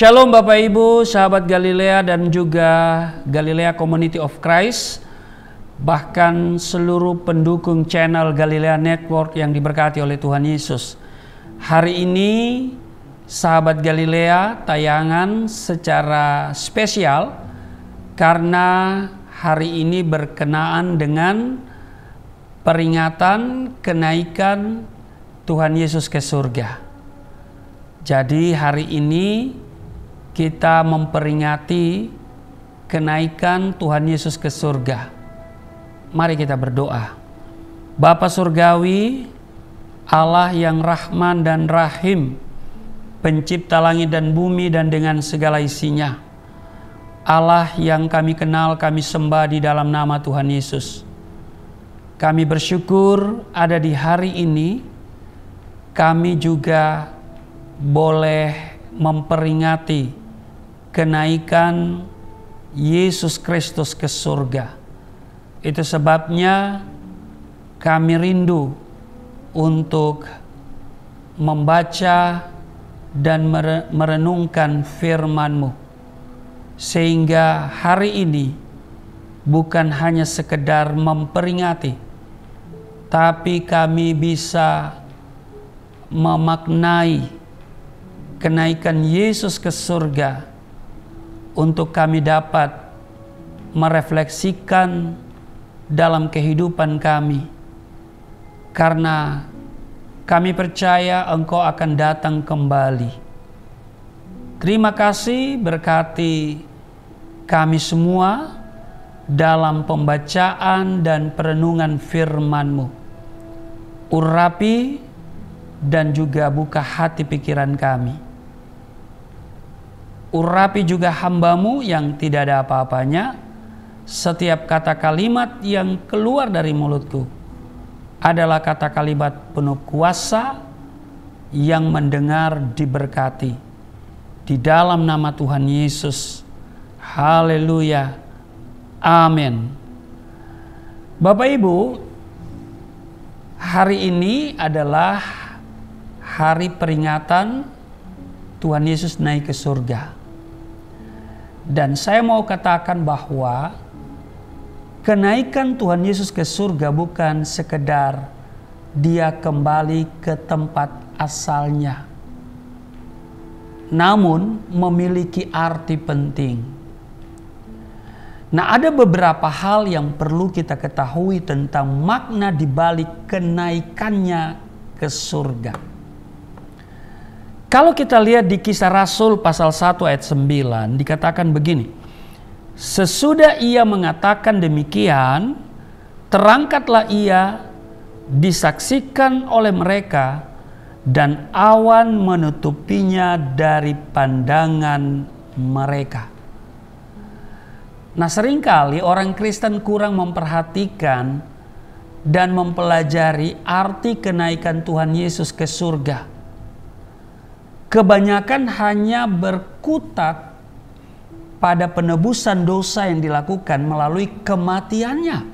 Shalom Bapak Ibu, sahabat Galilea dan juga Galilea Community of Christ, bahkan seluruh pendukung channel Galilea Network yang diberkati oleh Tuhan Yesus. Hari ini sahabat Galilea tayangan secara spesial karena hari ini berkenaan dengan peringatan kenaikan Tuhan Yesus ke surga. Jadi hari ini kita memperingati kenaikan Tuhan Yesus ke surga. Mari kita berdoa. Bapa Surgawi, Allah yang Rahman dan Rahim, pencipta langit dan bumi dan dengan segala isinya. Allah yang kami kenal, kami sembah di dalam nama Tuhan Yesus. Kami bersyukur ada di hari ini, kami juga boleh memperingati kenaikan Yesus Kristus ke surga. Itu sebabnya kami rindu untuk membaca dan merenungkan firman-Mu, sehingga hari ini bukan hanya sekedar memperingati, tapi kami bisa memaknai kenaikan Yesus ke surga untuk kami dapat merefleksikan dalam kehidupan kami, karena kami percaya Engkau akan datang kembali. Terima kasih, berkati kami semua dalam pembacaan dan perenungan firman-Mu. Urapi dan juga buka hati pikiran kami. Urapi juga hamba-Mu yang tidak ada apa-apanya. Setiap kata kalimat yang keluar dari mulutku adalah kata kalimat penuh kuasa, yang mendengar diberkati. Di dalam nama Tuhan Yesus. Haleluya. Amin. Bapak Ibu, hari ini adalah hari peringatan Tuhan Yesus naik ke surga. Dan saya mau katakan bahwa kenaikan Tuhan Yesus ke surga bukan sekedar Dia kembali ke tempat asalnya, namun memiliki arti penting. Nah, ada beberapa hal yang perlu kita ketahui tentang makna di balik kenaikannya ke surga. Kalau kita lihat di Kisah Rasul pasal 1 ayat 9, dikatakan begini. Sesudah ia mengatakan demikian, terangkatlah ia, disaksikan oleh mereka, dan awan menutupinya dari pandangan mereka. Nah, seringkali orang Kristen kurang memperhatikan dan mempelajari arti kenaikan Tuhan Yesus ke surga. Kebanyakan hanya berkutat pada penebusan dosa yang dilakukan melalui kematiannya,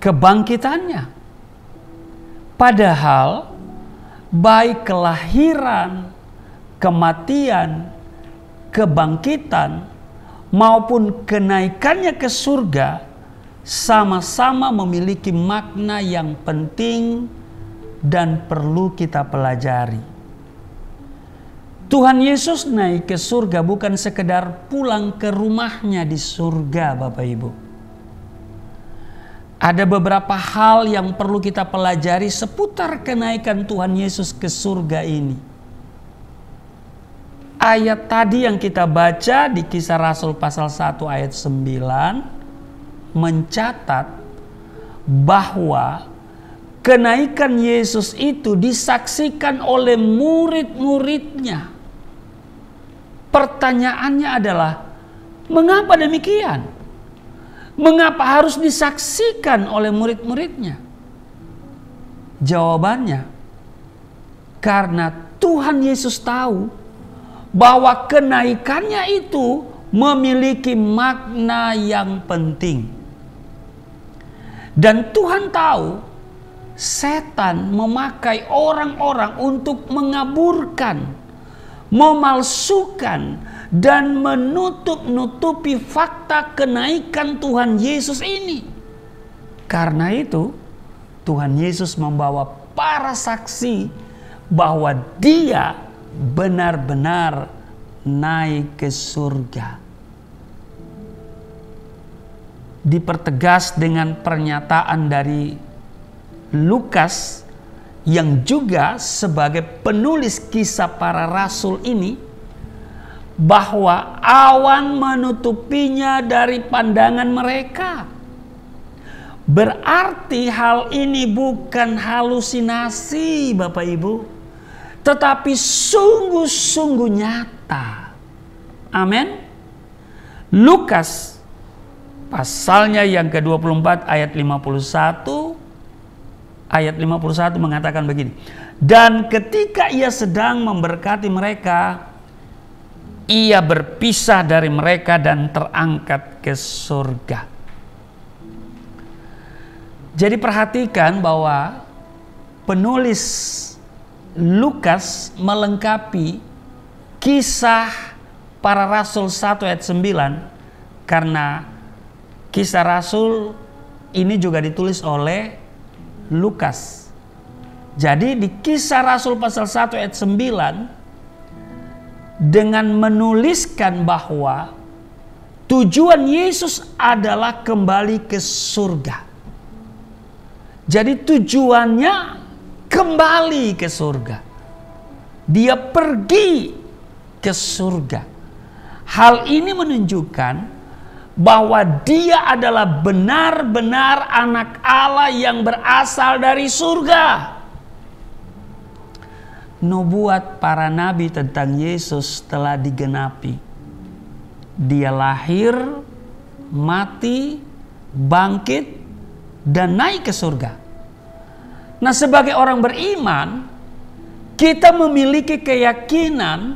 kebangkitannya. Padahal baik kelahiran, kematian, kebangkitan maupun kenaikannya ke surga sama-sama memiliki makna yang penting dan perlu kita pelajari. Tuhan Yesus naik ke surga bukan sekedar pulang ke rumahnya di surga, Bapak Ibu. Ada beberapa hal yang perlu kita pelajari seputar kenaikan Tuhan Yesus ke surga ini. Ayat tadi yang kita baca di Kisah Rasul pasal 1 ayat 9 mencatat bahwa kenaikan Yesus itu disaksikan oleh murid-muridnya. Pertanyaannya adalah, mengapa demikian? Mengapa harus disaksikan oleh murid-muridnya? Jawabannya, karena Tuhan Yesus tahu bahwa kenaikannya itu memiliki makna yang penting. Dan Tuhan tahu setan memakai orang-orang untuk mengaburkan, memalsukan dan menutup-nutupi fakta kenaikan Tuhan Yesus ini. Karena itu, Tuhan Yesus membawa para saksi bahwa Dia benar-benar naik ke surga. Dipertegas dengan pernyataan dari Lukas yang juga sebagai penulis kisah para rasul ini, bahwa awan menutupinya dari pandangan mereka. Berarti hal ini bukan halusinasi, Bapak Ibu, tetapi sungguh-sungguh nyata. Amin. Lukas pasalnya yang ke-24 ayat 51 mengatakan begini. Dan ketika ia sedang memberkati mereka, ia berpisah dari mereka dan terangkat ke surga. Jadi perhatikan bahwa penulis Lukas melengkapi kisah para rasul 1 ayat 9, karena kisah rasul ini juga ditulis oleh Lukas. Jadi di kisah rasul pasal 1 ayat 9, dengan menuliskan bahwa tujuan Yesus adalah kembali ke surga. Jadi tujuannya kembali ke surga. Dia pergi ke surga. Hal ini menunjukkan bahwa Dia adalah benar-benar anak Allah yang berasal dari surga. Nubuat para nabi tentang Yesus telah digenapi. Dia lahir, mati, bangkit, dan naik ke surga. Nah, sebagai orang beriman, kita memiliki keyakinan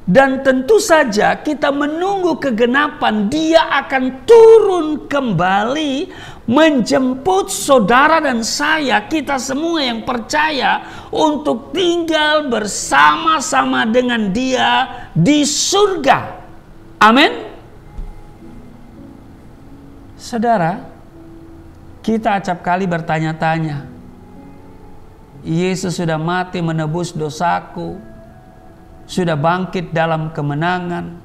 dan tentu saja kita menunggu kegenapan Dia akan turun kembali menjemput saudara dan saya, kita semua yang percaya, untuk tinggal bersama-sama dengan Dia di surga. Amin. Saudara, kita acap kali bertanya-tanya, Yesus sudah mati menebus dosaku, sudah bangkit dalam kemenangan,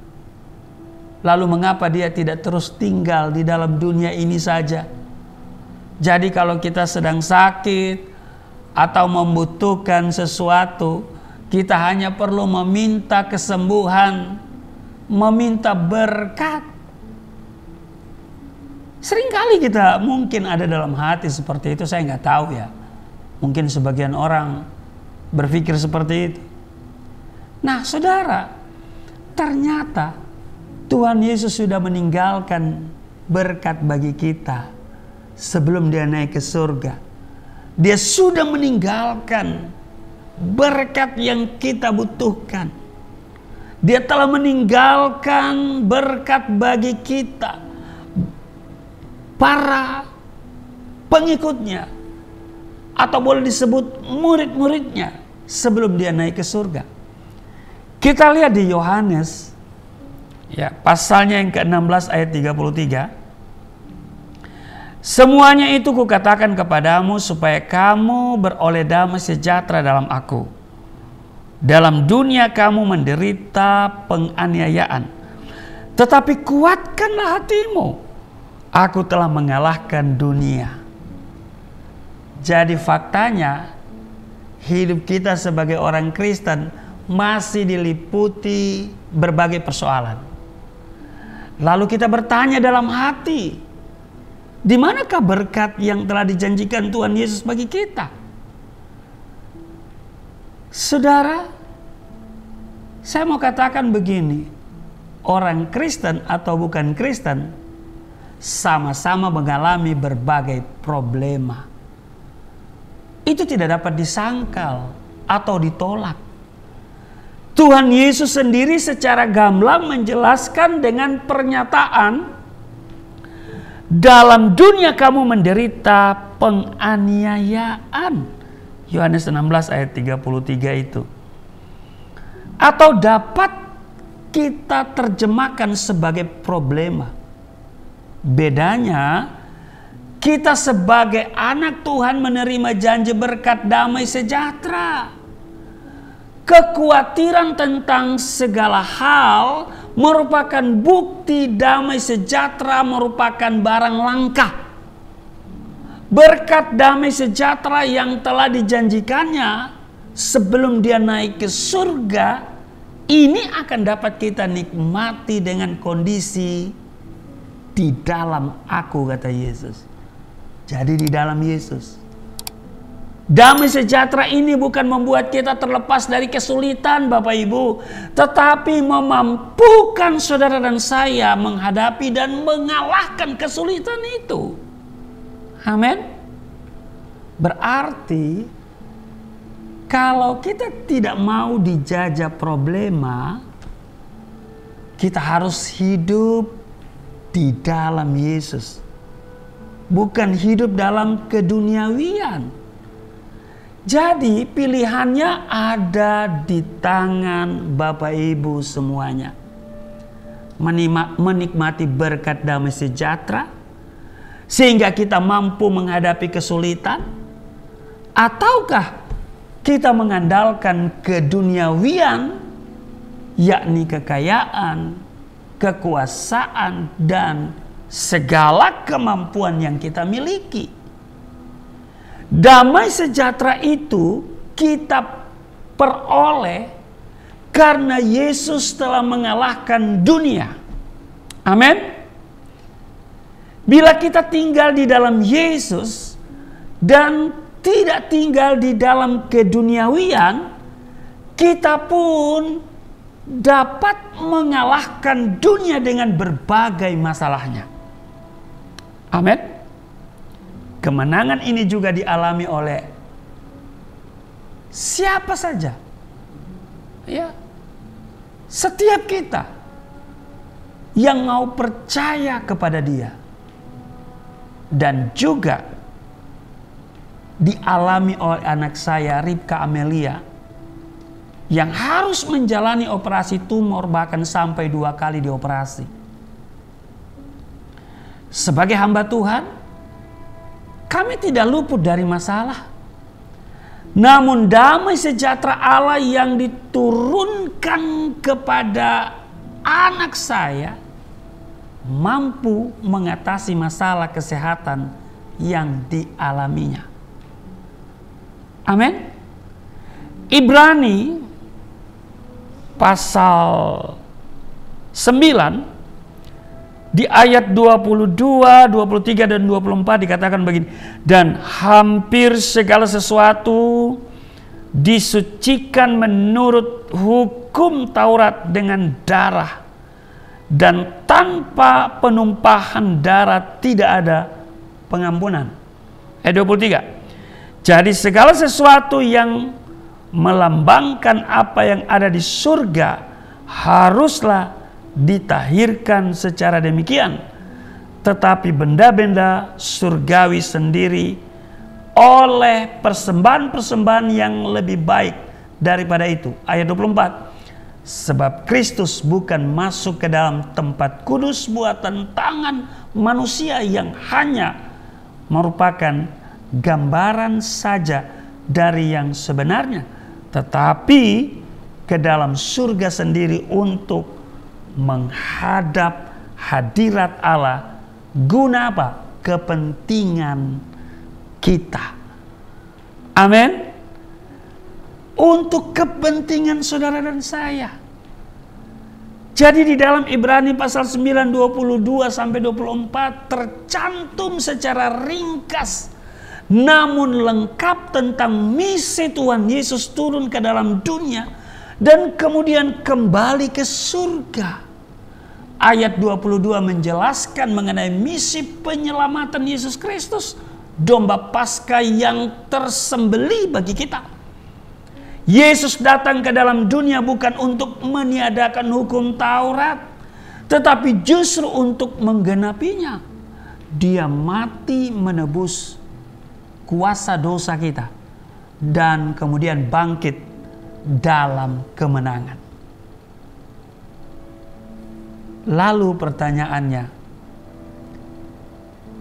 lalu mengapa Dia tidak terus tinggal di dalam dunia ini saja? Jadi kalau kita sedang sakit atau membutuhkan sesuatu, kita hanya perlu meminta kesembuhan, meminta berkat. Seringkali kita mungkin ada dalam hati seperti itu, saya nggak tahu ya. Mungkin sebagian orang berpikir seperti itu. Nah, saudara, ternyata Tuhan Yesus sudah meninggalkan berkat bagi kita sebelum Dia naik ke surga. Dia sudah meninggalkan berkat yang kita butuhkan. Dia telah meninggalkan berkat bagi kita, para pengikutnya, atau boleh disebut murid-muridnya, sebelum Dia naik ke surga. Kita lihat di Yohanes ya, pasalnya yang ke-16 ayat 33. Semuanya itu kukatakan kepadamu supaya kamu beroleh damai sejahtera dalam aku. Dalam dunia kamu menderita penganiayaan, tetapi kuatkanlah hatimu. Aku telah mengalahkan dunia. Jadi faktanya, hidup kita sebagai orang Kristen masih diliputi berbagai persoalan. Lalu kita bertanya dalam hati, di manakah berkat yang telah dijanjikan Tuhan Yesus bagi kita? Saudara, saya mau katakan begini, orang Kristen atau bukan Kristen sama-sama mengalami berbagai problema. Itu tidak dapat disangkal atau ditolak. Tuhan Yesus sendiri secara gamblang menjelaskan dengan pernyataan, dalam dunia kamu menderita penganiayaan. Yohanes 16 ayat 33 itu. atau dapat kita terjemahkan sebagai problema. Bedanya, kita sebagai anak Tuhan menerima janji berkat damai sejahtera. Kekhawatiran tentang segala hal merupakan bukti damai sejahtera merupakan barang langka. Berkat damai sejahtera yang telah dijanjikannya sebelum dia naik ke surga, ini akan dapat kita nikmati dengan kondisi di dalam aku, kata Yesus. Jadi di dalam Yesus. Damai sejahtera ini bukan membuat kita terlepas dari kesulitan, Bapak Ibu, tetapi memampukan saudara dan saya menghadapi dan mengalahkan kesulitan itu. Amin. Berarti kalau kita tidak mau dijajah problema, kita harus hidup di dalam Yesus. Bukan hidup dalam keduniawian. Jadi pilihannya ada di tangan Bapak Ibu semuanya. Menikmati berkat damai sejahtera sehingga kita mampu menghadapi kesulitan, ataukah kita mengandalkan keduniawian, yakni kekayaan, kekuasaan, dan segala kemampuan yang kita miliki. Damai sejahtera itu kita peroleh karena Yesus telah mengalahkan dunia. Amin. Bila kita tinggal di dalam Yesus dan tidak tinggal di dalam keduniawian, kita pun dapat mengalahkan dunia dengan berbagai masalahnya. Amin. Kemenangan ini juga dialami oleh siapa saja. Ya. Setiap kita yang mau percaya kepada Dia. Dan juga dialami oleh anak saya Ribka Amelia yang harus menjalani operasi tumor bahkan sampai 2 kali dioperasi. Sebagai hamba Tuhan, kami tidak luput dari masalah. Namun damai sejahtera Allah yang diturunkan kepada anak saya mampu mengatasi masalah kesehatan yang dialaminya. Amin. Ibrani pasal 9 di ayat 22, 23 dan 24 dikatakan begini, dan hampir segala sesuatu disucikan menurut hukum Taurat dengan darah, dan tanpa penumpahan darah tidak ada pengampunan. Ayat 23. Jadi segala sesuatu yang melambangkan apa yang ada di surga haruslah ditahirkan secara demikian. Tetapi benda-benda surgawi sendiri oleh persembahan-persembahan yang lebih baik daripada itu. Ayat 24. Sebab Kristus bukan masuk ke dalam tempat kudus buatan tangan manusia yang hanya merupakan gambaran saja dari yang sebenarnya, tetapi ke dalam surga sendiri untuk menghadap hadirat Allah guna apa? Kepentingan kita. Amin. Untuk kepentingan saudara dan saya. Jadi di dalam Ibrani pasal 9 22 sampai 24 tercantum secara ringkas namun lengkap tentang misi Tuhan Yesus turun ke dalam dunia dan kemudian kembali ke surga. Ayat 22 menjelaskan mengenai misi penyelamatan Yesus Kristus, domba Paskah yang tersembelih bagi kita. Yesus datang ke dalam dunia bukan untuk meniadakan hukum Taurat, tetapi justru untuk menggenapinya. Dia mati menebus kuasa dosa kita dan kemudian bangkit dalam kemenangan. Lalu pertanyaannya,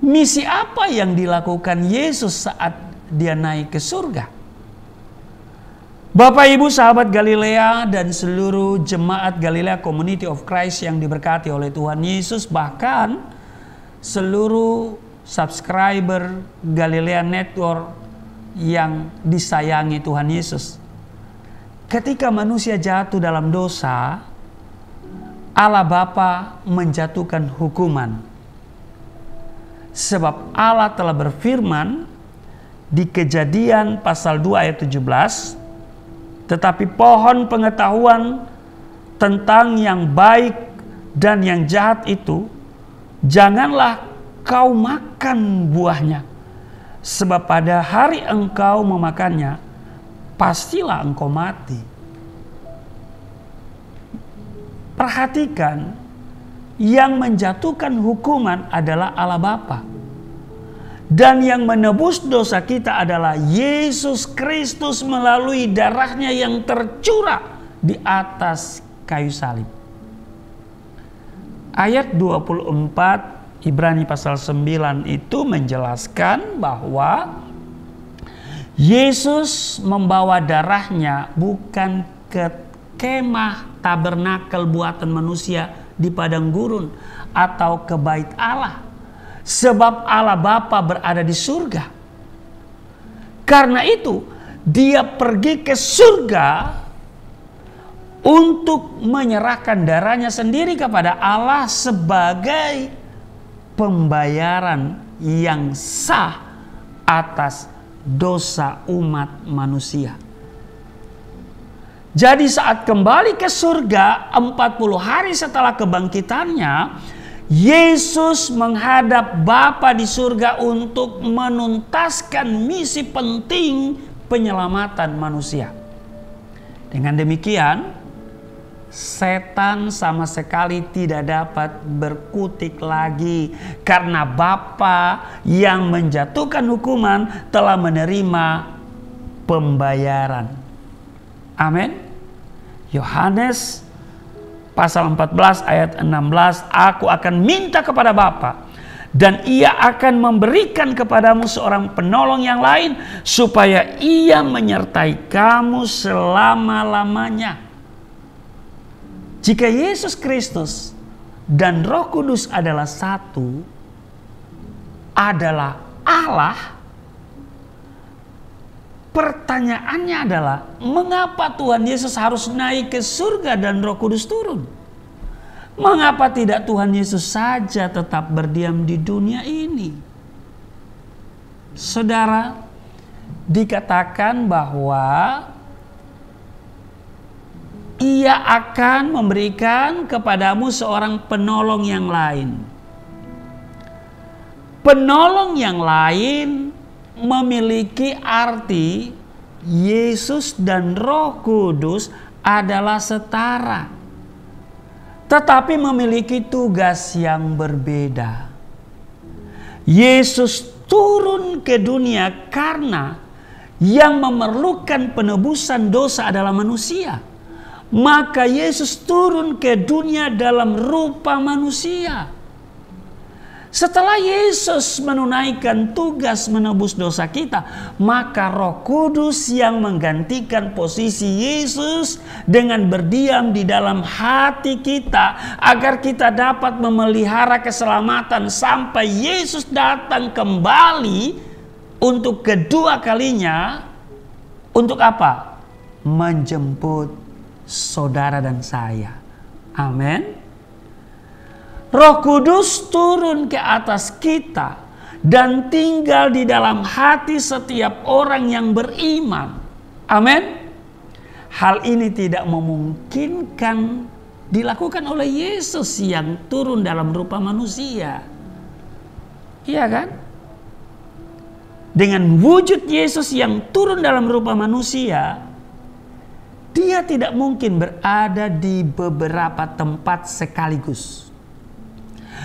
misi apa yang dilakukan Yesus saat dia naik ke surga? Bapak Ibu sahabat Galilea dan seluruh jemaat Galilea Community of Christ yang diberkati oleh Tuhan Yesus, bahkan seluruh subscriber Galilea Network yang disayangi Tuhan Yesus. Ketika manusia jatuh dalam dosa, Allah Bapa menjatuhkan hukuman. Sebab Allah telah berfirman di Kejadian pasal 2 ayat 17, tetapi pohon pengetahuan tentang yang baik dan yang jahat itu janganlah kau makan buahnya, sebab pada hari engkau memakannya pastilah engkau mati. Perhatikan, yang menjatuhkan hukuman adalah Allah Bapa. Dan yang menebus dosa kita adalah Yesus Kristus melalui darahnya yang tercurah di atas kayu salib. Ayat 24 Ibrani pasal 9 itu menjelaskan bahwa Yesus membawa darahnya bukan ke kemah tabernakel buatan manusia di padang gurun atau ke bait Allah. Sebab Allah Bapa berada di surga. Karena itu dia pergi ke surga untuk menyerahkan darahnya sendiri kepada Allah sebagai pembayaran yang sah atas dosa umat manusia. Jadi saat kembali ke surga 40 hari setelah kebangkitannya, Yesus menghadap Bapa di surga untuk menuntaskan misi penting penyelamatan manusia. Dengan demikian, setan sama sekali tidak dapat berkutik lagi karena Bapa yang menjatuhkan hukuman telah menerima pembayaran. Amin. Yohanes pasal 14 ayat 16, aku akan minta kepada Bapa dan ia akan memberikan kepadamu seorang penolong yang lain supaya ia menyertai kamu selama-lamanya. Jika Yesus Kristus dan Roh Kudus adalah satu, adalah Allah, pertanyaannya adalah mengapa Tuhan Yesus harus naik ke surga dan Roh Kudus turun? Mengapa tidak Tuhan Yesus saja tetap berdiam di dunia ini? Saudara, dikatakan bahwa ia akan memberikan kepadamu seorang penolong yang lain. Penolong yang lain memiliki arti Yesus dan Roh Kudus adalah setara, tetapi memiliki tugas yang berbeda. Yesus turun ke dunia karena yang memerlukan penebusan dosa adalah manusia. Maka Yesus turun ke dunia dalam rupa manusia. Setelah Yesus menunaikan tugas menebus dosa kita, maka Roh Kudus yang menggantikan posisi Yesus dengan berdiam di dalam hati kita agar kita dapat memelihara keselamatan sampai Yesus datang kembali untuk kedua kalinya. Untuk apa? Menjemput saudara dan saya. Amin. Roh Kudus turun ke atas kita dan tinggal di dalam hati setiap orang yang beriman. Amin. Hal ini tidak memungkinkan dilakukan oleh Yesus yang turun dalam rupa manusia. Iya kan? Dengan wujud Yesus yang turun dalam rupa manusia, dia tidak mungkin berada di beberapa tempat sekaligus.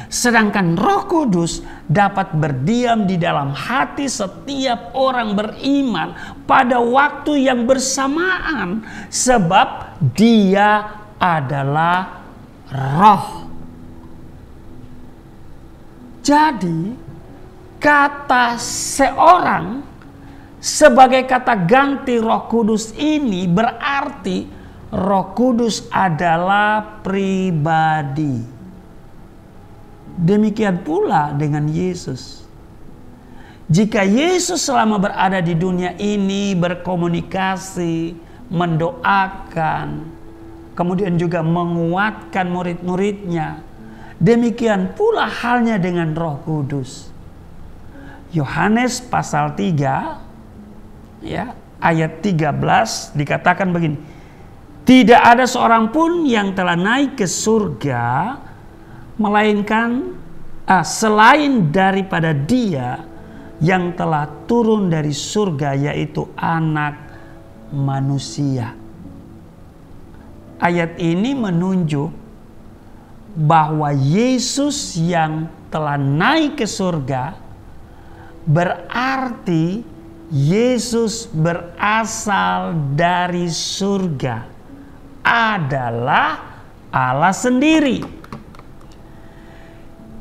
Sedangkan Roh Kudus dapat berdiam di dalam hati setiap orang beriman pada waktu yang bersamaan, sebab dia adalah Roh. Jadi kata seorang sebagai kata ganti Roh Kudus ini berarti Roh Kudus adalah pribadi. Demikian pula dengan Yesus. Jika Yesus selama berada di dunia ini berkomunikasi, mendoakan, kemudian juga menguatkan murid-muridnya, demikian pula halnya dengan Roh Kudus. Yohanes pasal 3 ya, ayat 13 dikatakan begini. Tidak ada seorang pun yang telah naik ke surga melainkan selain daripada Dia yang telah turun dari surga, yaitu Anak Manusia. Ayat ini menunjuk bahwa Yesus yang telah naik ke surga berarti Yesus berasal dari surga, adalah Allah sendiri.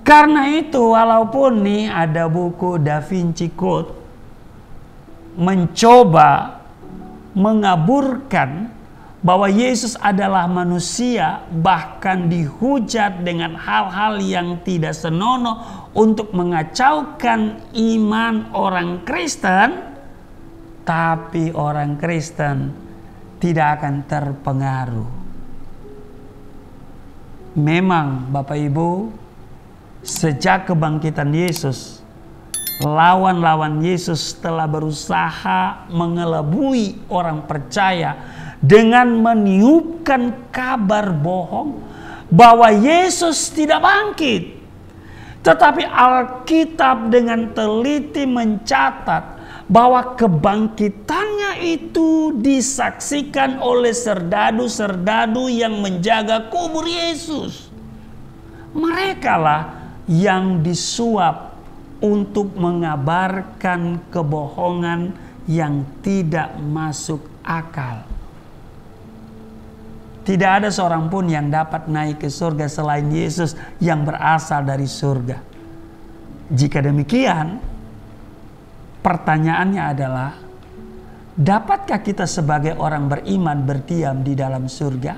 Karena itu walaupun nih ada buku Da Vinci Code mencoba mengaburkan bahwa Yesus adalah manusia, bahkan dihujat dengan hal-hal yang tidak senonoh untuk mengacaukan iman orang Kristen, tapi orang Kristen tidak akan terpengaruh. Memang Bapak Ibu, sejak kebangkitan Yesus, lawan-lawan Yesus telah berusaha mengelabui orang percaya dengan meniupkan kabar bohong bahwa Yesus tidak bangkit. Tetapi Alkitab dengan teliti mencatat bahwa kebangkitannya itu disaksikan oleh serdadu-serdadu yang menjaga kubur Yesus. Merekalah yang disuap untuk mengabarkan kebohongan yang tidak masuk akal. Tidak ada seorang pun yang dapat naik ke surga selain Yesus yang berasal dari surga. Jika demikian, pertanyaannya adalah, dapatkah kita sebagai orang beriman berdiam di dalam surga?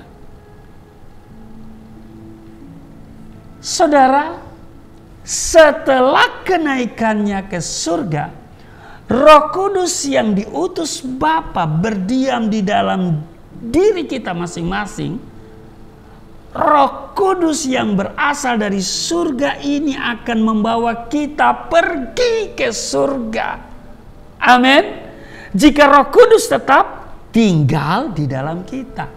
Saudara, setelah kenaikannya ke surga, Roh Kudus yang diutus Bapa berdiam di dalam diri kita masing-masing. Roh Kudus yang berasal dari surga ini akan membawa kita pergi ke surga. Amin. Jika Roh Kudus tetap tinggal di dalam kita.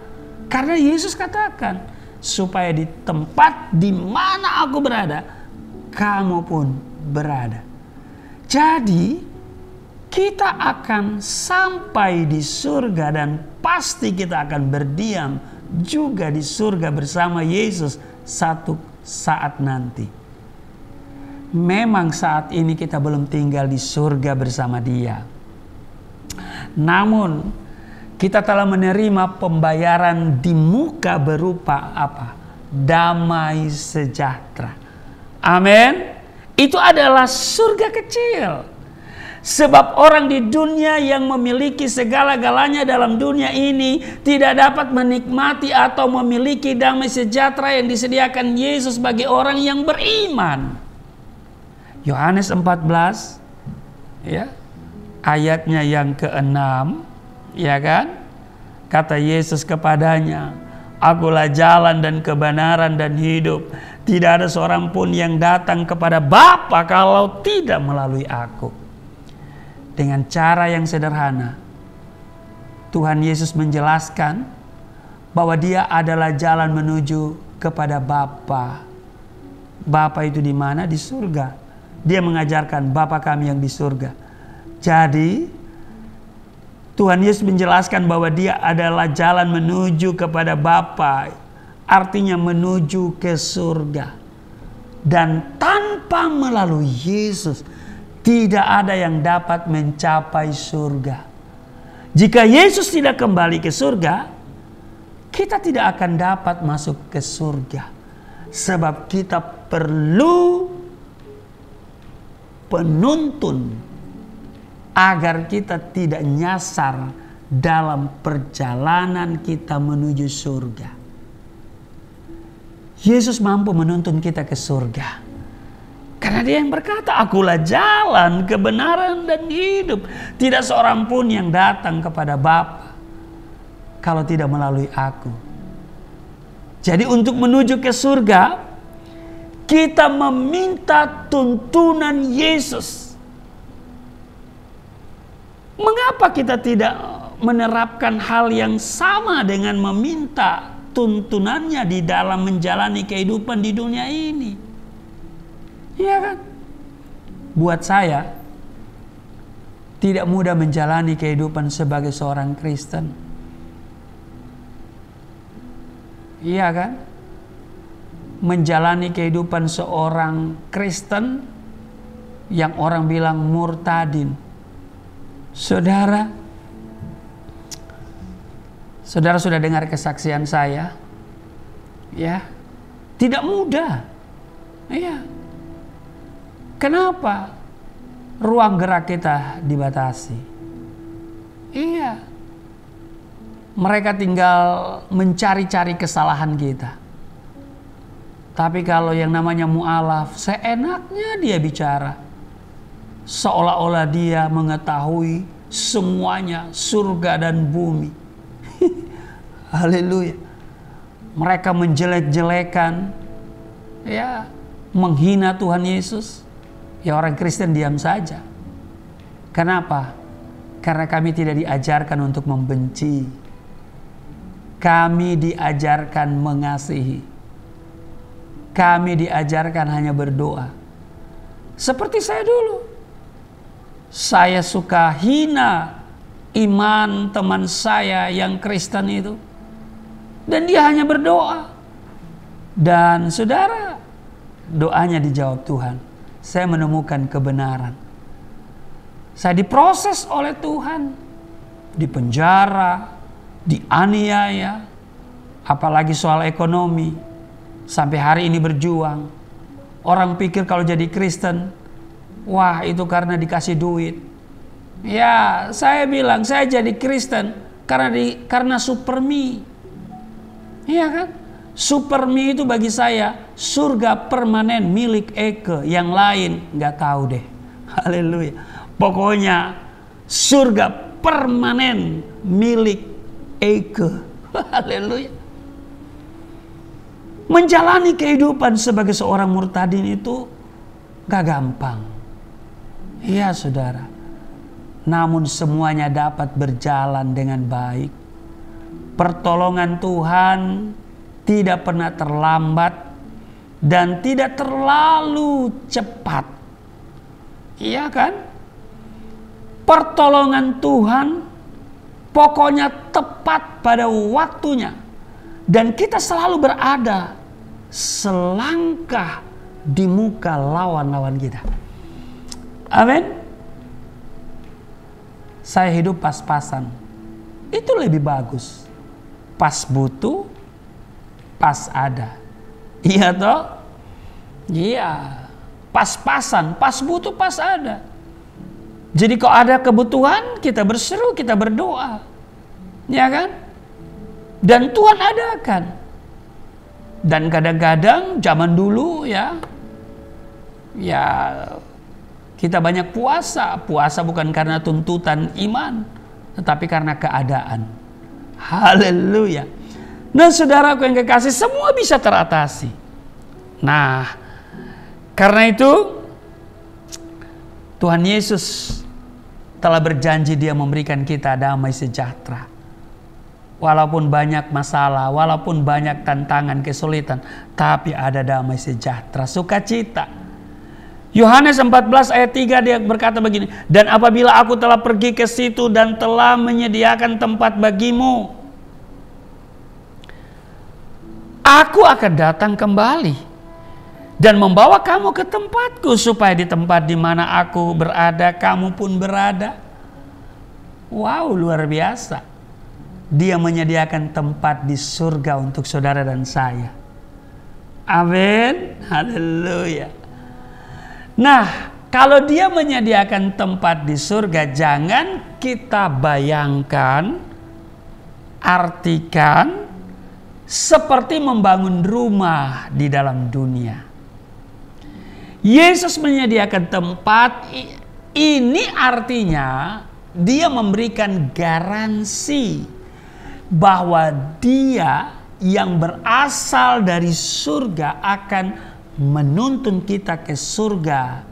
Karena Yesus katakan, supaya di tempat di mana aku berada, kamu pun berada. Jadi kita akan sampai di surga dan pasti kita akan berdiam juga di surga bersama Yesus satu saat nanti. Memang saat ini kita belum tinggal di surga bersama Dia. Namun kita telah menerima pembayaran di muka berupa apa? Damai sejahtera. Amin. Itu adalah surga kecil. Sebab orang di dunia yang memiliki segala-galanya dalam dunia ini tidak dapat menikmati atau memiliki damai sejahtera yang disediakan Yesus bagi orang yang beriman. Yohanes 14 ya, ayatnya yang ke-6, ya kan? Kata Yesus kepadanya, Akulah jalan dan kebenaran dan hidup. Tidak ada seorang pun yang datang kepada Bapa kalau tidak melalui aku. Dengan cara yang sederhana, Tuhan Yesus menjelaskan bahwa Dia adalah jalan menuju kepada Bapa. Bapa itu di mana? Di surga. Dia mengajarkan Bapa kami yang di surga. Jadi Tuhan Yesus menjelaskan bahwa Dia adalah jalan menuju kepada Bapa, artinya menuju ke surga. Dan tanpa melalui Yesus tidak ada yang dapat mencapai surga. Jika Yesus tidak kembali ke surga, kita tidak akan dapat masuk ke surga. Sebab kita perlu penuntun agar kita tidak nyasar dalam perjalanan kita menuju surga. Yesus mampu menuntun kita ke surga. Karena Dia yang berkata, "Akulah jalan, kebenaran, dan hidup. Tidak seorang pun yang datang kepada Bapa kalau tidak melalui Aku." Jadi untuk menuju ke surga, kita meminta tuntunan Yesus. Mengapa kita tidak menerapkan hal yang sama dengan meminta tuntunannya di dalam menjalani kehidupan di dunia ini? Iya kan? Buat saya, tidak mudah menjalani kehidupan sebagai seorang Kristen. Iya kan? Menjalani kehidupan seorang Kristen yang orang bilang murtadin. Saudara sudah dengar kesaksian saya, ya, tidak mudah. Iya. Kenapa? Ruang gerak kita dibatasi. Iya. Mereka tinggal mencari-cari kesalahan kita. Tapi kalau yang namanya mu'alaf, seenaknya dia bicara. Seolah-olah dia mengetahui semuanya, surga dan bumi. Haleluya. Mereka menjelek-jelekan, ya, menghina Tuhan Yesus. Ya, orang Kristen diam saja. Kenapa? Karena kami tidak diajarkan untuk membenci. Kami diajarkan mengasihi. Kami diajarkan hanya berdoa. Seperti saya dulu. Saya suka hina iman teman saya yang Kristen itu. Dan dia hanya berdoa. Dan saudara, doanya dijawab Tuhan. Saya menemukan kebenaran. Saya diproses oleh Tuhan. Dipenjara, dianiaya. Apalagi soal ekonomi. Sampai hari ini berjuang. Orang pikir kalau jadi Kristen, wah itu karena dikasih duit. Ya, saya bilang saya jadi Kristen karena supermi. Iya kan? Supermi itu bagi saya surga permanen milik Eke. Yang lain nggak tahu deh. Haleluya. Pokoknya surga permanen milik Eke. Haleluya. Menjalani kehidupan sebagai seorang murtadin itu gak gampang. Iya saudara. Namun semuanya dapat berjalan dengan baik. Pertolongan Tuhan tidak pernah terlambat dan tidak terlalu cepat. Iya kan? Pertolongan Tuhan pokoknya tepat pada waktunya. Dan kita selalu berada selangkah di muka lawan-lawan kita. Amin. Saya hidup pas-pasan. Itu lebih bagus. Pas butuh, pas ada. Iya toh? Iya. Pas-pasan, pas butuh, pas ada. Jadi kalau ada kebutuhan, kita berseru, kita berdoa. Ya kan? Dan Tuhan adakan. Dan kadang-kadang zaman dulu ya kita banyak puasa. Puasa bukan karena tuntutan iman, tetapi karena keadaan. Haleluya. Nah saudaraku yang kekasih, semua bisa teratasi. Nah karena itu Tuhan Yesus telah berjanji Dia memberikan kita damai sejahtera. Walaupun banyak masalah, walaupun banyak tantangan, kesulitan, tapi ada damai sejahtera, sukacita. Yohanes 14 ayat 3 dia berkata begini, "Dan apabila aku telah pergi ke situ dan telah menyediakan tempat bagimu, aku akan datang kembali dan membawa kamu ke tempatku, supaya di tempat di mana aku berada, kamu pun berada." Wow, luar biasa. Dia menyediakan tempat di surga untuk saudara dan saya. Amin. Haleluya. Nah, Kalau dia menyediakan tempat di surga, jangan kita bayangkan, artikan seperti membangun rumah di dalam dunia. Yesus menyediakan tempat, ini artinya dia memberikan garansi bahwa dia yang berasal dari surga akan menuntun kita ke surga.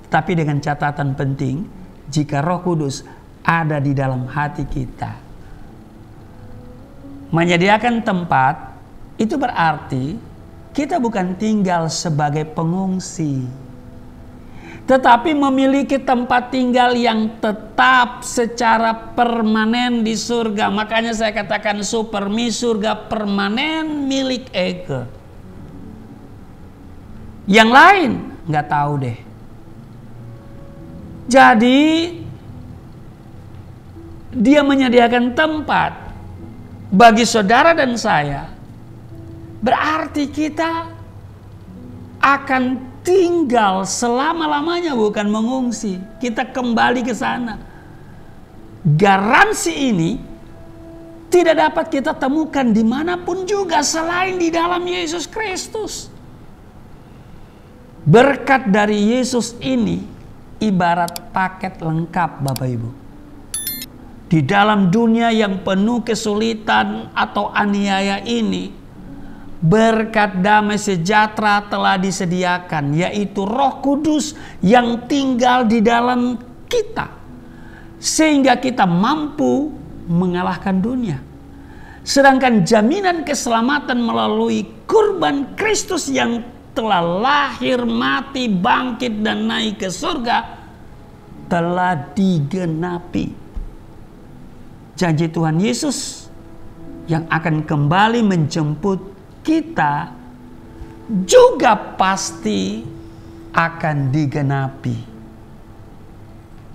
Tapi dengan catatan penting, jika Roh Kudus ada di dalam hati kita. Menyediakan tempat itu berarti kita bukan tinggal sebagai pengungsi, tetapi memiliki tempat tinggal yang tetap secara permanen di surga. Makanya saya katakan supermi, surga permanen milik Eke. Yang lain nggak tahu deh. Jadi dia menyediakan tempat bagi saudara dan saya, berarti kita akan tinggal selama-lamanya, bukan mengungsi. Kita kembali ke sana. Garansi ini tidak dapat kita temukan dimanapun juga selain di dalam Yesus Kristus. Berkat dari Yesus ini ibarat paket lengkap, Bapak Ibu. Di dalam dunia yang penuh kesulitan atau aniaya ini, berkat damai sejahtera telah disediakan, yaitu Roh Kudus yang tinggal di dalam kita, sehingga kita mampu mengalahkan dunia. Sedangkan jaminan keselamatan melalui kurban Kristus yang telah lahir, mati, bangkit, dan naik ke surga telah digenapi. Janji Tuhan Yesus yang akan kembali menjemput kita juga pasti akan digenapi.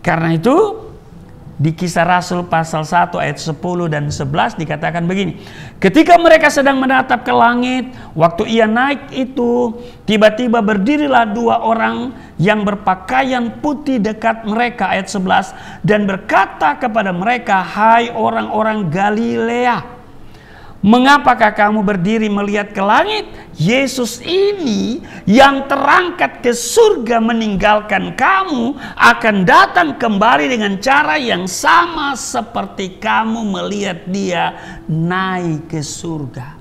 Karena itu di Kisah Rasul pasal 1 ayat 10 dan 11 dikatakan begini. Ketika mereka sedang menatap ke langit, waktu ia naik itu, tiba-tiba berdirilah dua orang yang berpakaian putih dekat mereka, ayat 11, dan berkata kepada mereka, "Hai orang-orang Galilea, mengapakah kamu berdiri melihat ke langit? Yesus ini yang terangkat ke surga meninggalkan kamu akan datang kembali dengan cara yang sama seperti kamu melihat dia naik ke surga."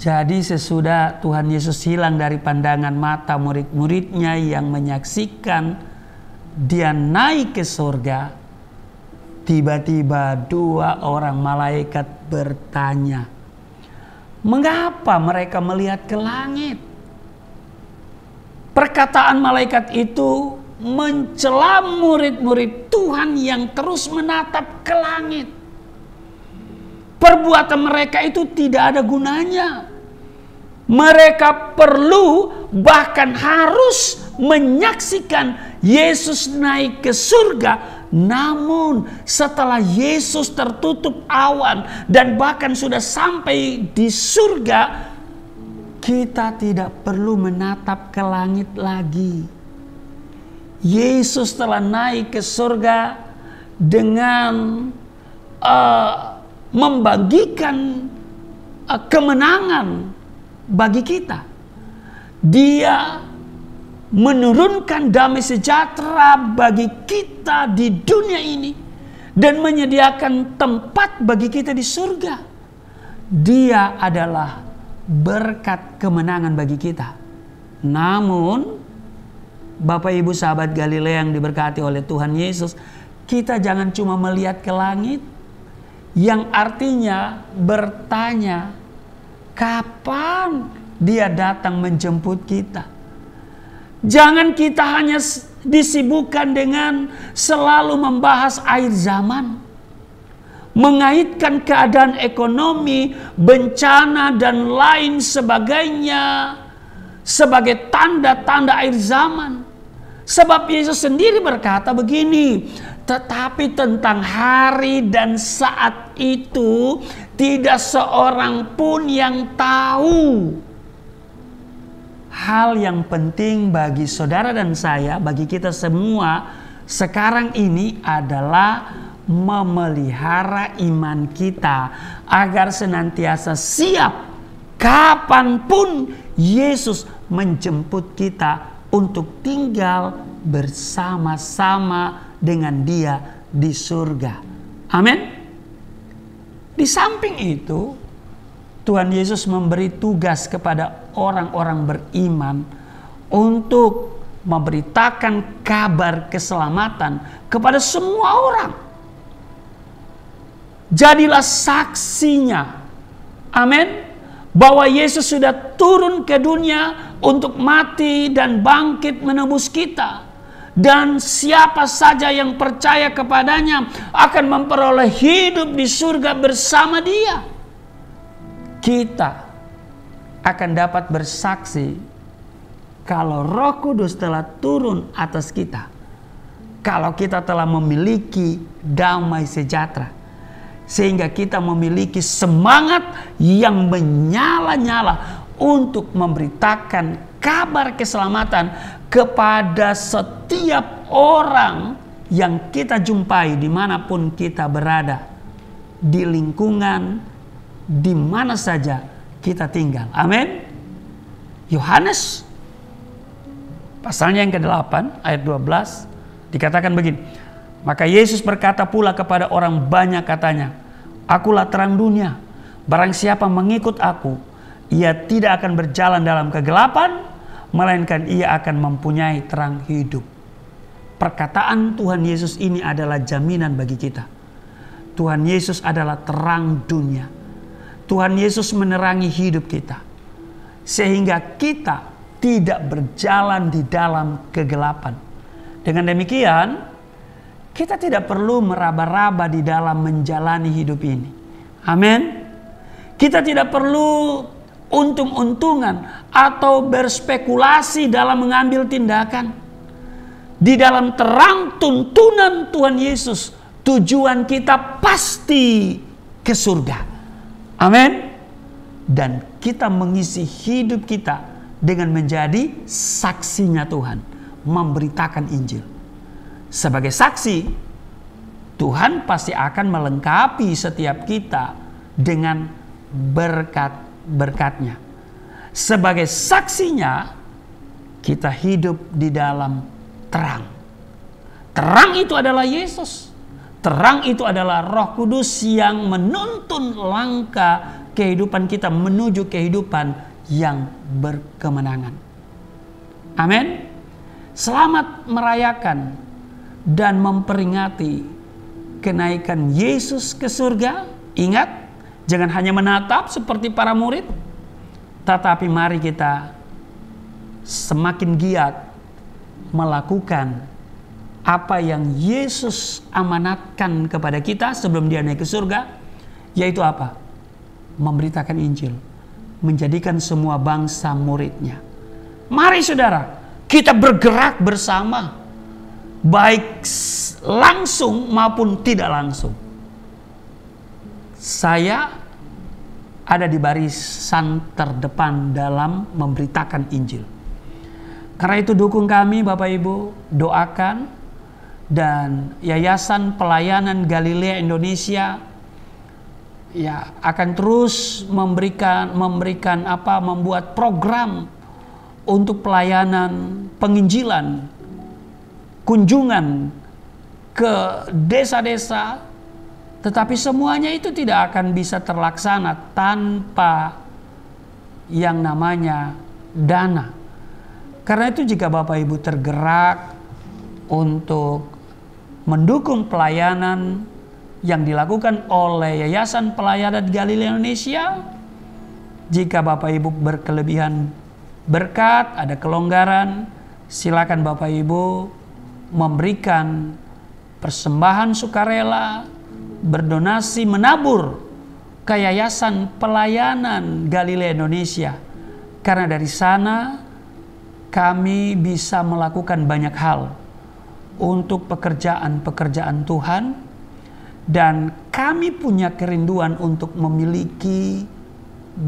Jadi sesudah Tuhan Yesus hilang dari pandangan mata murid-muridnya yang menyaksikan dia naik ke surga, tiba-tiba dua orang malaikat bertanya, mengapa mereka melihat ke langit? Perkataan malaikat itu mencela murid-murid Tuhan yang terus menatap ke langit. Perbuatan mereka itu tidak ada gunanya. Mereka perlu, bahkan harus menyaksikan Yesus naik ke surga. Namun setelah Yesus tertutup awan dan bahkan sudah sampai di surga, kita tidak perlu menatap ke langit lagi. Yesus telah naik ke surga dengan membagikan kemenangan bagi kita. Dia menurunkan damai sejahtera bagi kita di dunia ini dan menyediakan tempat bagi kita di surga. Dia adalah berkat kemenangan bagi kita. Namun, Bapak Ibu sahabat Galilea yang diberkati oleh Tuhan Yesus, kita jangan cuma melihat ke langit, yang artinya bertanya, kapan dia datang menjemput kita? Jangan kita hanya disibukkan dengan selalu membahas akhir zaman, mengaitkan keadaan ekonomi, bencana, dan lain sebagainya sebagai tanda-tanda akhir zaman. Sebab Yesus sendiri berkata begini, tetapi tentang hari dan saat itu tidak seorang pun yang tahu. hal yang penting bagi saudara dan saya, bagi kita semua sekarang ini adalah memelihara iman kita agar senantiasa siap kapanpun Yesus menjemput kita untuk tinggal bersama-sama dengan Dia di surga. Amin. Di samping itu, Tuhan Yesus memberi tugas kepada orang-orang beriman untuk memberitakan kabar keselamatan kepada semua orang. Jadilah saksinya. Amin. Bahwa Yesus sudah turun ke dunia untuk mati dan bangkit menebus kita. Dan siapa saja yang percaya kepadanya akan memperoleh hidup di surga bersama Dia. Kita akan dapat bersaksi kalau Roh Kudus telah turun atas kita. Kalau kita telah memiliki damai sejahtera. Sehingga kita memiliki semangat yang menyala-nyala untuk memberitakan kabar keselamatan kepada setiap orang yang kita jumpai dimanapun kita berada. Di lingkungan di mana saja kita tinggal. Amin. Yohanes pasalnya yang ke-8 ayat 12 dikatakan begini. Maka Yesus berkata pula kepada orang banyak katanya, Akulah terang dunia. Barang siapa mengikut aku, ia tidak akan berjalan dalam kegelapan, melainkan ia akan mempunyai terang hidup. Perkataan Tuhan Yesus ini adalah jaminan bagi kita. Tuhan Yesus adalah terang dunia. Tuhan Yesus menerangi hidup kita. Sehingga kita tidak berjalan di dalam kegelapan. Dengan demikian, kita tidak perlu meraba-raba di dalam menjalani hidup ini. Amin. Kita tidak perlu untung-untungan atau berspekulasi dalam mengambil tindakan. Di dalam terang tuntunan Tuhan Yesus, tujuan kita pasti ke surga. Amin. Dan kita mengisi hidup kita dengan menjadi saksinya Tuhan, memberitakan Injil. Sebagai saksi, Tuhan pasti akan melengkapi setiap kita dengan berkat-berkatnya. Sebagai saksinya, kita hidup di dalam terang. Terang itu adalah Yesus. Terang itu adalah Roh Kudus yang menuntun langkah kehidupan kita menuju kehidupan yang berkemenangan. Amin. Selamat merayakan dan memperingati kenaikan Yesus ke surga. Ingat, jangan hanya menatap seperti para murid, tetapi mari kita semakin giat melakukan apa yang Yesus amanatkan kepada kita sebelum Dia naik ke surga, yaitu apa? Memberitakan Injil, menjadikan semua bangsa muridnya. Mari saudara, kita bergerak bersama, baik langsung maupun tidak langsung. Saya ada di barisan terdepan dalam memberitakan Injil. Karena itu dukung kami Bapak Ibu, doakan. Dan Yayasan Pelayanan Galilea Indonesia ya akan terus membuat program untuk pelayanan penginjilan, kunjungan ke desa-desa, tetapi semuanya itu tidak akan bisa terlaksana tanpa yang namanya dana. Karena itu jika Bapak Ibu tergerak untuk mendukung pelayanan yang dilakukan oleh Yayasan Pelayanan Galilea Indonesia, jika Bapak Ibu berkelebihan berkat, ada kelonggaran, silakan Bapak Ibu memberikan persembahan sukarela, berdonasi, menabur ke Yayasan Pelayanan Galilea Indonesia. Karena dari sana kami bisa melakukan banyak hal untuk pekerjaan-pekerjaan Tuhan, dan kami punya kerinduan untuk memiliki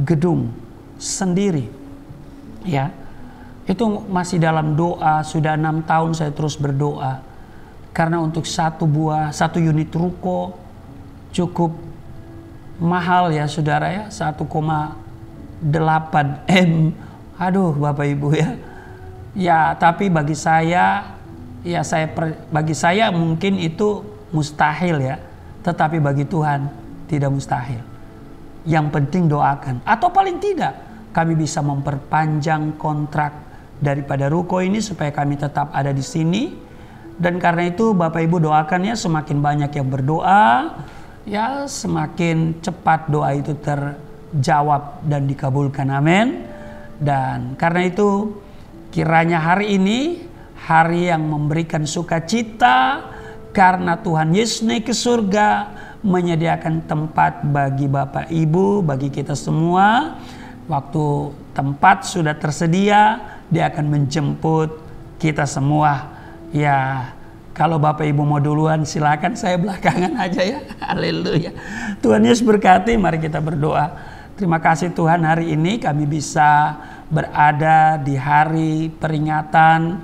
gedung sendiri, ya. Itu masih dalam doa, sudah 6 tahun saya terus berdoa. Karena untuk satu unit ruko cukup mahal ya saudara ya, 1,8 M. Aduh Bapak Ibu ya. Ya tapi bagi saya mungkin itu mustahil ya. Tetapi bagi Tuhan tidak mustahil. Yang penting doakan. Atau paling tidak kami bisa memperpanjang kontrak daripada ruko ini supaya kami tetap ada di sini. Dan karena itu Bapak Ibu doakan ya, semakin banyak yang berdoa, ya semakin cepat doa itu terjawab dan dikabulkan. Amin. Dan karena itu kiranya hari ini hari yang memberikan sukacita, karena Tuhan Yesus naik ke surga, menyediakan tempat bagi Bapak Ibu, bagi kita semua. Waktu tempat sudah tersedia, Dia akan menjemput kita semua. Ya, kalau Bapak Ibu mau duluan silakan, saya belakangan aja ya. Haleluya. Tuhan Yesus berkati, mari kita berdoa. Terima kasih Tuhan, hari ini kami bisa berada di hari peringatan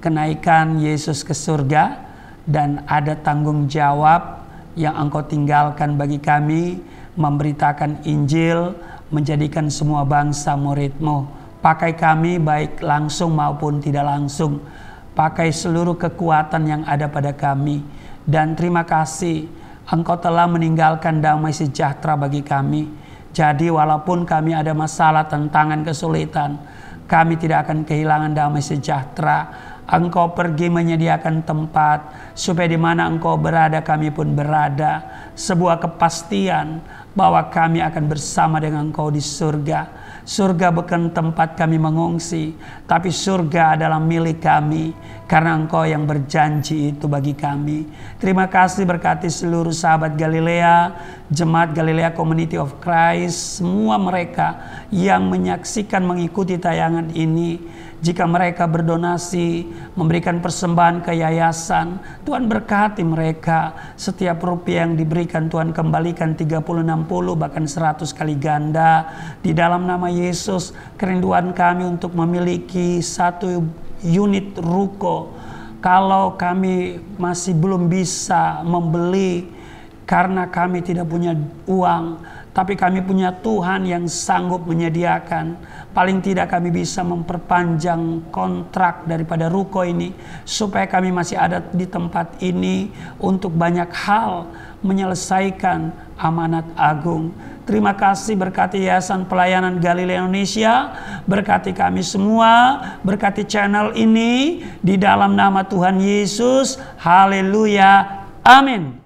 kenaikan Yesus ke surga. Dan ada tanggung jawab yang Engkau tinggalkan bagi kami, memberitakan Injil, menjadikan semua bangsa murid-Mu. Pakai kami baik langsung maupun tidak langsung. Pakai seluruh kekuatan yang ada pada kami. Dan terima kasih Engkau telah meninggalkan damai sejahtera bagi kami. Jadi walaupun kami ada masalah, tantangan, kesulitan, kami tidak akan kehilangan damai sejahtera. Engkau pergi menyediakan tempat supaya di mana Engkau berada kami pun berada. Sebuah kepastian bahwa kami akan bersama dengan Engkau di surga. Surga bukan tempat kami mengungsi, tapi surga adalah milik kami karena Engkau yang berjanji itu bagi kami. Terima kasih, berkati seluruh sahabat Galilea, Jemaat Galilea Community of Christ, semua mereka yang menyaksikan, mengikuti tayangan ini. Jika mereka berdonasi, memberikan persembahan ke yayasan, Tuhan berkati mereka. Setiap rupiah yang diberikan Tuhan kembalikan 30, 60, bahkan 100 kali ganda. Di dalam nama Yesus, kerinduan kami untuk memiliki satu unit ruko. Kalau kami masih belum bisa membeli karena kami tidak punya uang, tapi kami punya Tuhan yang sanggup menyediakan. Paling tidak kami bisa memperpanjang kontrak daripada ruko ini, supaya kami masih ada di tempat ini untuk banyak hal menyelesaikan amanat agung. Terima kasih, berkati Yayasan Pelayanan Galilea Indonesia, berkati kami semua, berkati channel ini, di dalam nama Tuhan Yesus. Haleluya. Amin.